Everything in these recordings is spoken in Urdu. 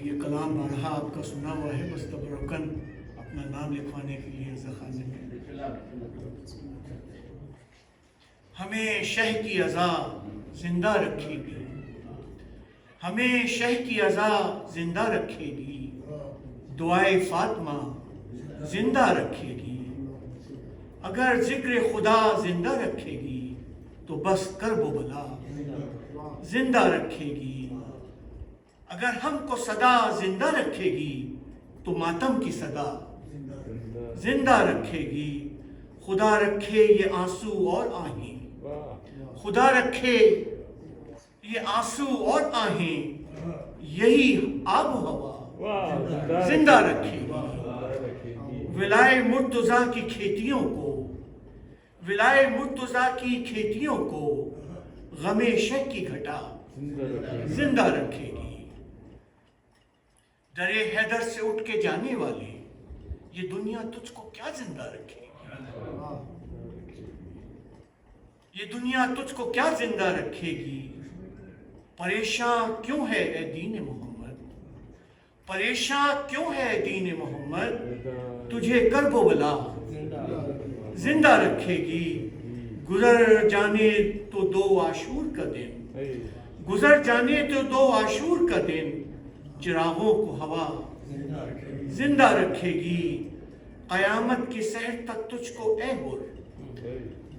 یہ کلام بارہا آپ کا سنا ہوا ہے، بس تبرکن اپنا نام لکھوانے کے لیے ذخانے میں ہمیں شہ کی عزا زندہ رکھے گی، ہمیں شہ کی عزا زندہ رکھے گی، دعائے فاطمہ زندہ رکھے گی، اگر ذکر خدا زندہ رکھے گی تو بس کرب و بلا زندہ رکھے گی، اگر ہم کو صدا زندہ رکھے گی تو ماتم کی صدا زندہ رکھے گی، خدا رکھے یہ آنسو اور آہیں، خدا رکھے یہ آنسو اور آہیں، یہی آب و ہوا زندہ رکھے گی، ولائے مرتضیٰ کی کھیتیوں کو، ولائے مرتضیٰ کی کھیتیوں کو غم شہ کی گھٹا زندہ رکھے گی، درے حیدر سے اٹھ کے جانے والے یہ دنیا تجھ کو کیا زندہ رکھے گی، یہ دنیا تجھ کو کیا زندہ رکھے گی، پریشان کیوں ہے اے دین محمد، پریشان کیوں ہے اے دین محمد، تجھے کرب و بلا زندہ رکھے گی، گزر جانے تو دو عاشور کا دن، گزر جانے تو دو عاشور کا دن، چراغوں کو ہوا زندہ رکھے گی، قیامت کی سحر تک تجھ کو اے حر،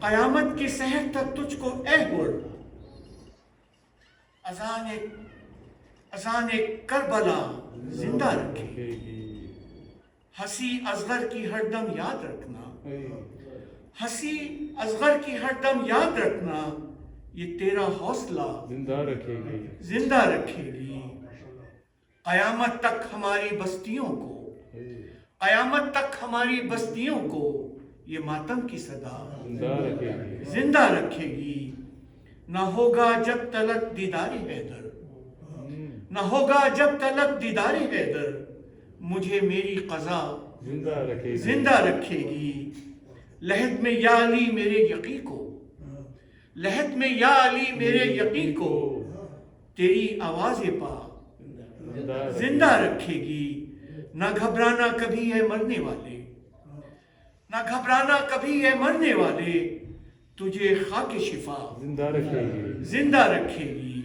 قیامت کی سحر تک تجھ کو اے حر، اذان کربلا زندہ رکھے گی، ہنسی اصغر کی ہر دم یاد رکھنا، ہنسی اصغر کی ہر دم یاد رکھنا، یہ تیرا حوصلہ زندہ رکھے گی، زندہ رکھے گی، قیامت تک ہماری بستیوں کو، قیامت تک ہماری بستیوں کو یہ ماتم کی صدا زندہ رکھے گی، زندہ رکھے گی، نہ ہوگا جب تلک دیدار حیدر، نہ ہوگا جب تلک دیدار حیدر، مجھے میری قضا زندہ رکھے گی، زندہ رکھے گی، لحد میں یا علی میرے یقین کو، لحد میں یا علی میرے یقین کو، تیری آواز پا زندہ رکھے گی، نہ گھبرانا کبھی ہے مرنے والے، نہ گھبرانا کبھی ہے مرنے والے، تجھے خاک شفا زندہ رکھے گی، زندہ رکھے گی،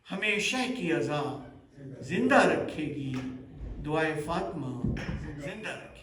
ہمیں شہ کی عزا زندہ رکھے گی، دعائے فاطمہ زندہ رکھے گی۔